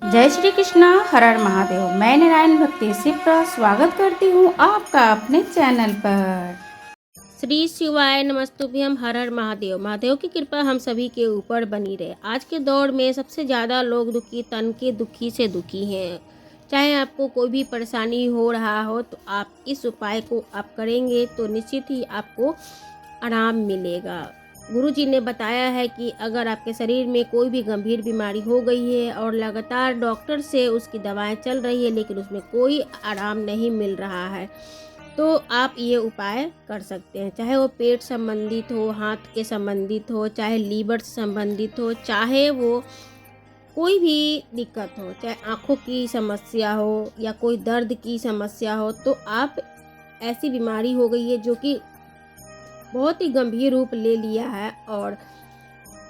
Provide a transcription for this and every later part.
जय श्री कृष्णा, हर हर महादेव। मैं नारायण भक्ति सिप्रा स्वागत करती हूँ आपका अपने चैनल पर। श्री शिवाय नमस्तुभ्यम। हर हर महादेव। महादेव की कृपा हम सभी के ऊपर बनी रहे। आज के दौर में सबसे ज़्यादा लोग दुखी, तन के दुखी से दुखी हैं। चाहे आपको कोई भी परेशानी हो रहा हो तो आप इस उपाय को आप करेंगे तो निश्चित ही आपको आराम मिलेगा। गुरुजी ने बताया है कि अगर आपके शरीर में कोई भी गंभीर बीमारी हो गई है और लगातार डॉक्टर से उसकी दवाएं चल रही है लेकिन उसमें कोई आराम नहीं मिल रहा है, तो आप ये उपाय कर सकते हैं। चाहे वो पेट संबंधित हो, हाथ के संबंधित हो, चाहे लीवर से संबंधित हो, चाहे वो कोई भी दिक्कत हो, चाहे आँखों की समस्या हो या कोई दर्द की समस्या हो, तो आप ऐसी बीमारी हो गई है जो कि बहुत ही गंभीर रूप ले लिया है और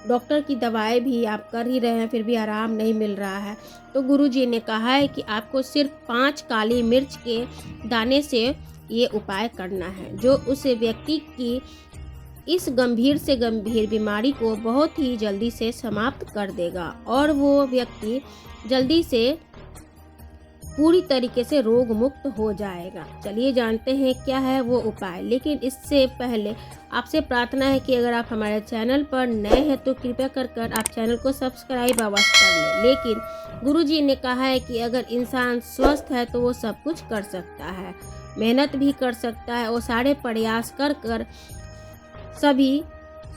डॉक्टर की दवाएं भी आप कर ही रहे हैं फिर भी आराम नहीं मिल रहा है, तो गुरुजी ने कहा है कि आपको सिर्फ 5 काली मिर्च के दाने से ये उपाय करना है, जो उस व्यक्ति की इस गंभीर से गंभीर बीमारी को बहुत ही जल्दी से समाप्त कर देगा और वो व्यक्ति जल्दी से पूरी तरीके से रोग मुक्त हो जाएगा। चलिए जानते हैं क्या है वो उपाय, लेकिन इससे पहले आपसे प्रार्थना है कि अगर आप हमारे चैनल पर नए हैं तो कृपया कर आप चैनल को सब्सक्राइब अवश्य कर लें। लेकिन गुरुजी ने कहा है कि अगर इंसान स्वस्थ है तो वो सब कुछ कर सकता है, मेहनत भी कर सकता है, वो सारे प्रयास कर सभी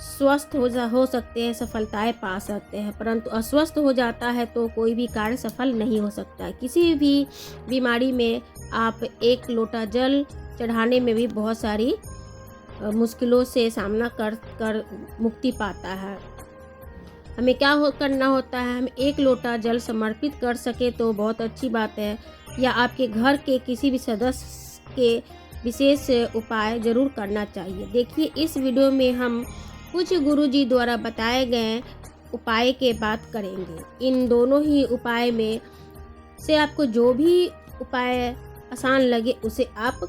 स्वस्थ हो सकते हैं, सफलताएं पा सकते हैं, परंतु अस्वस्थ हो जाता है तो कोई भी कार्य सफल नहीं हो सकता है। किसी भी बीमारी में आप एक लोटा जल चढ़ाने में भी बहुत सारी मुश्किलों से सामना कर मुक्ति पाता है। हमें क्या करना होता है, हम एक लोटा जल समर्पित कर सके तो बहुत अच्छी बात है, या आपके घर के किसी भी सदस्य के विशेष उपाय जरूर करना चाहिए। देखिए, इस वीडियो में हम कुछ गुरुजी द्वारा बताए गए उपाय के बात करेंगे। इन दोनों ही उपाय में से आपको जो भी उपाय आसान लगे उसे आप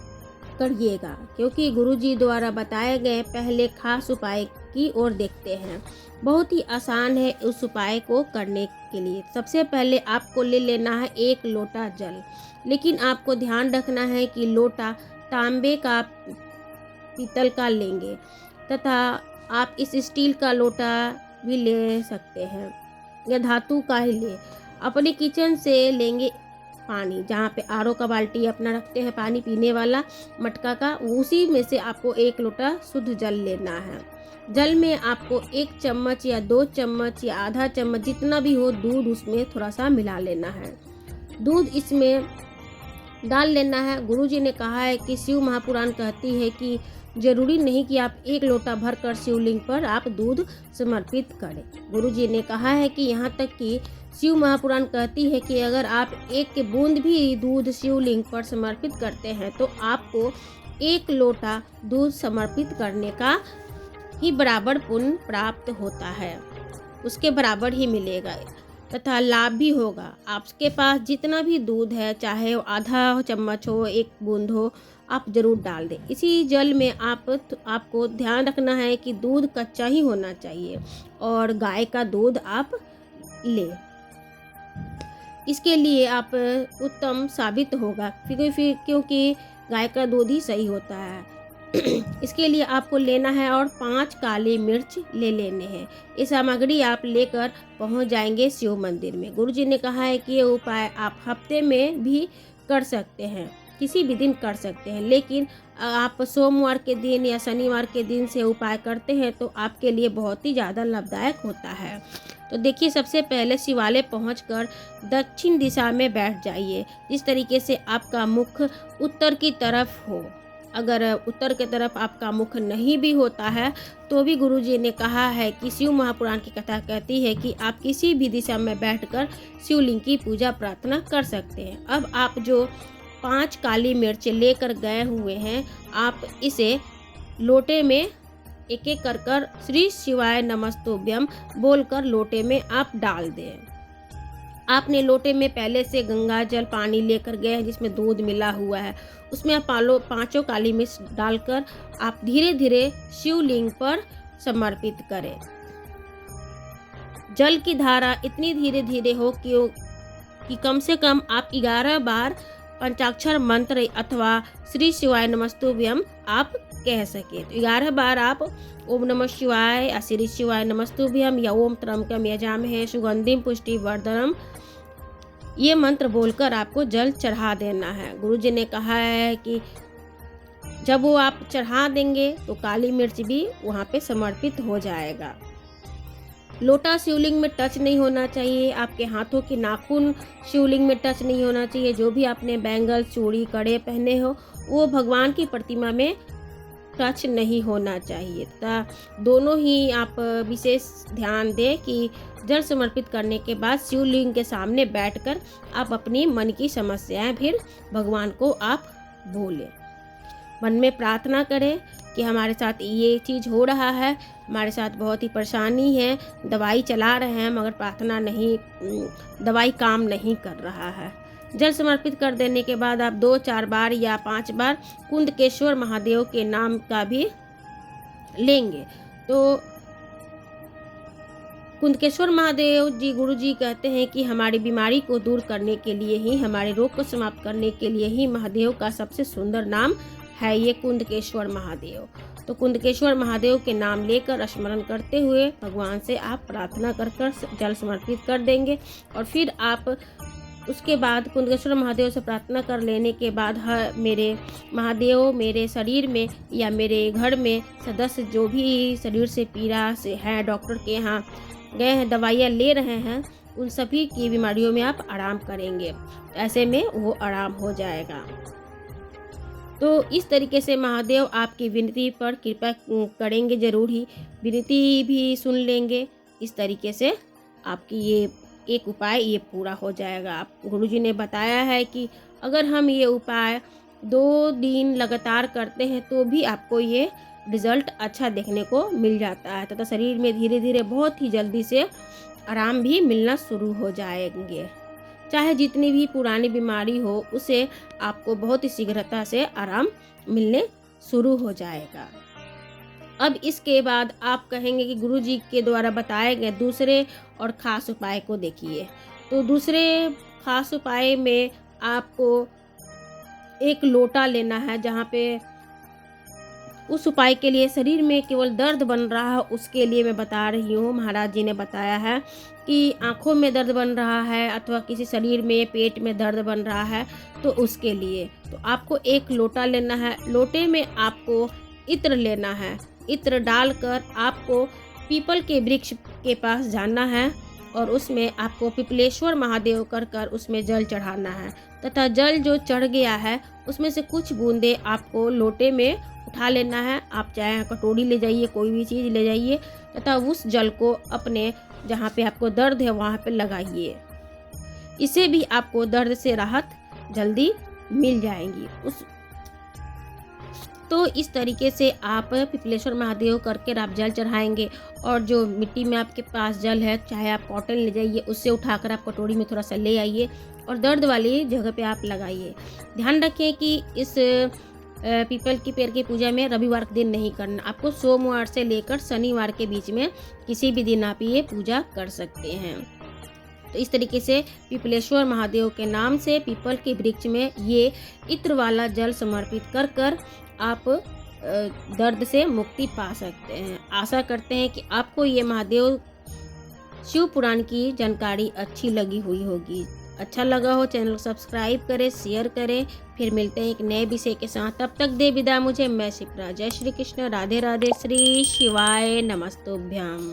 करिएगा, क्योंकि गुरुजी द्वारा बताए गए पहले खास उपाय की ओर देखते हैं। बहुत ही आसान है उस उपाय को करने के लिए। सबसे पहले आपको ले लेना है एक लोटा जल, लेकिन आपको ध्यान रखना है कि लोटा तांबे का, पीतल का लेंगे, तथा आप इस स्टील का लोटा भी ले सकते हैं या धातु का ही ले। अपने किचन से लेंगे पानी, जहाँ पे आरओ का बाल्टी अपना रखते हैं पानी पीने वाला मटका का, उसी में से आपको एक लोटा शुद्ध जल लेना है। जल में आपको 1 चम्मच या 2 चम्मच या आधा चम्मच जितना भी हो दूध उसमें थोड़ा सा मिला लेना है। दूध इसमें डाल लेना है। गुरुजी ने कहा है कि शिव महापुराण कहती है कि जरूरी नहीं कि आप 1 लोटा भरकर शिवलिंग पर आप दूध समर्पित करें। गुरुजी ने कहा है कि यहाँ तक कि शिव महापुराण कहती है कि अगर आप 1 बूंद भी दूध शिवलिंग पर समर्पित करते हैं तो आपको 1 लोटा दूध समर्पित करने का ही बराबर पुण्य प्राप्त होता है, उसके बराबर ही मिलेगा तथा लाभ भी होगा। आपके पास जितना भी दूध है, चाहे वो आधा चम्मच हो, 1 बूंद हो, आप ज़रूर डाल दें। इसी जल में आपको ध्यान रखना है कि दूध कच्चा ही होना चाहिए और गाय का दूध आप लें। इसके लिए आप उत्तम साबित होगा, क्योंकि गाय का दूध ही सही होता है। इसके लिए आपको लेना है और 5 काली मिर्च ले लेने हैं। ये सामग्री आप लेकर पहुंच जाएंगे शिव मंदिर में। गुरुजी ने कहा है कि ये उपाय आप हफ्ते में भी कर सकते हैं, किसी भी दिन कर सकते हैं, लेकिन आप सोमवार के दिन या शनिवार के दिन से उपाय करते हैं तो आपके लिए बहुत ही ज़्यादा लाभदायक होता है। तो देखिए, सबसे पहले शिवालय पहुंचकर दक्षिण दिशा में बैठ जाइए। जिस तरीके से आपका मुख उत्तर की तरफ हो, अगर उत्तर की तरफ आपका मुख नहीं भी होता है तो भी गुरुजी ने कहा है कि शिव महापुराण की कथा कहती है कि आप किसी भी दिशा में बैठकर शिवलिंग की पूजा प्रार्थना कर सकते हैं। अब आप जो 5 काली मिर्च लेकर गए हुए हैं, आप इसे लोटे में एक एक कर श्री शिवाय नमस्तुभ्यम बोलकर लोटे में आप डाल दें। आपने लोटे में पहले से गंगा जल पानी लेकर गए हैं जिसमें दूध मिला हुआ है, उसमें आप 5 काली मिर्च डालकर आप धीरे धीरे शिवलिंग पर समर्पित करें। जल की धारा इतनी धीरे धीरे हो कि कि कम से कम आप 11 बार पंचाक्षर मंत्र अथवा श्री शिवाय नमस्तुभ्यम आप कह सके। तो 11 बार आप ओम नमः शिवाय या श्री शिवाय नमस्तुभ्यम या ओम त्र्यंबकम यजामहे सुगंधिम पुष्टिवर्धनम ये मंत्र बोलकर आपको जल चढ़ा देना है। गुरुजी ने कहा है कि जब वो आप चढ़ा देंगे तो काली मिर्च भी वहाँ पे समर्पित हो जाएगा। लोटा शिवलिंग में टच नहीं होना चाहिए, आपके हाथों के नाखून शिवलिंग में टच नहीं होना चाहिए। जो भी आपने बैंगल चूड़ी कड़े पहने हो वो भगवान की प्रतिमा में टच नहीं होना चाहिए। तथा दोनों ही आप विशेष ध्यान दें कि जल समर्पित करने के बाद शिवलिंग के सामने बैठकर आप अपनी मन की समस्याएं फिर भगवान को आप बोलें। मन में प्रार्थना करें कि हमारे साथ ये चीज़ हो रहा है, हमारे साथ बहुत ही परेशानी है, दवाई चला रहे हैं मगर दवाई काम नहीं कर रहा है। जल समर्पित कर देने के बाद आप 2-4 बार या 5 बार कुंदकेश्वर महादेव के नाम का भी लेंगे। तो कुंदकेश्वर महादेव जी गुरु जी कहते हैं कि हमारी बीमारी को दूर करने के लिए ही, हमारे रोग को समाप्त करने के लिए ही महादेव का सबसे सुंदर नाम है ये कुंदकेश्वर महादेव। तो कुंदकेश्वर महादेव के नाम लेकर स्मरण करते हुए भगवान से आप प्रार्थना कर जल समर्पित कर देंगे। और फिर आप उसके बाद कुंदकेश्वर महादेव से प्रार्थना कर लेने के बाद मेरे महादेव मेरे शरीर में या मेरे घर में सदस्य जो भी शरीर से पीड़ा से है, डॉक्टर के यहाँ गए हैं, दवाइयाँ ले रहे हैं, उन सभी की बीमारियों में आप आराम करेंगे। ऐसे में वो आराम हो जाएगा। तो इस तरीके से महादेव आपकी विनती पर कृपा करेंगे, ज़रूर ही विनती भी सुन लेंगे। इस तरीके से आपकी ये एक उपाय ये पूरा हो जाएगा। आप गुरुजी ने बताया है कि अगर हम ये उपाय 2 दिन लगातार करते हैं तो भी आपको ये रिज़ल्ट अच्छा देखने को मिल जाता है तथा शरीर में धीरे धीरे बहुत ही जल्दी से आराम भी मिलना शुरू हो जाएंगे। चाहे जितनी भी पुरानी बीमारी हो उसे आपको बहुत ही शीघ्रता से आराम मिलने शुरू हो जाएगा। अब इसके बाद आप कहेंगे कि गुरुजी के द्वारा बताए गए दूसरे और ख़ास उपाय को देखिए। तो दूसरे ख़ास उपाय में आपको एक लोटा लेना है, जहाँ पे उस उपाय के लिए शरीर में केवल दर्द बन रहा है उसके लिए मैं बता रही हूँ। महाराज जी ने बताया है कि आँखों में दर्द बन रहा है अथवा किसी शरीर में पेट में दर्द बन रहा है तो उसके लिए तो आपको एक लोटा लेना है। लोटे में आपको इत्र लेना है। इत्र डालकर आपको पीपल के वृक्ष के पास जाना है और उसमें आपको पिपलेश्वर महादेव कर उसमें जल चढ़ाना है तथा जल जो चढ़ गया है उसमें से कुछ बूंदे आपको लोटे में उठा लेना है। आप चाहे कटोरी ले जाइए, कोई भी चीज़ ले जाइए तथा उस जल को अपने जहाँ पे आपको दर्द है वहाँ पे लगाइए। इससे भी आपको दर्द से राहत जल्दी मिल जाएगी। तो इस तरीके से आप पिपलेश्वर महादेव करके आप जल चढ़ाएंगे और जो मिट्टी में आपके पास जल है, चाहे आप कॉटन ले जाइए, उससे उठाकर आप कटोरी में थोड़ा सा ले आइए और दर्द वाली जगह पे आप लगाइए। ध्यान रखें कि इस पीपल की पेड़ की पूजा में रविवार के दिन नहीं करना। आपको सोमवार से लेकर शनिवार के बीच में किसी भी दिन आप ये पूजा कर सकते हैं। तो इस तरीके से पिपलेश्वर महादेव के नाम से पीपल के वृक्ष में ये इत्र वाला जल समर्पित कर आप दर्द से मुक्ति पा सकते हैं। आशा करते हैं कि आपको ये महादेव शिव पुराण की जानकारी अच्छी लगी हुई होगी। अच्छा लगा हो चैनल को सब्सक्राइब करें, शेयर करें। फिर मिलते हैं एक नए विषय के साथ। तब तक दे विदा मुझे। मैं शिप्रा। जय श्री कृष्ण, राधे राधे, श्री शिवाय नमस्तुभ्यम।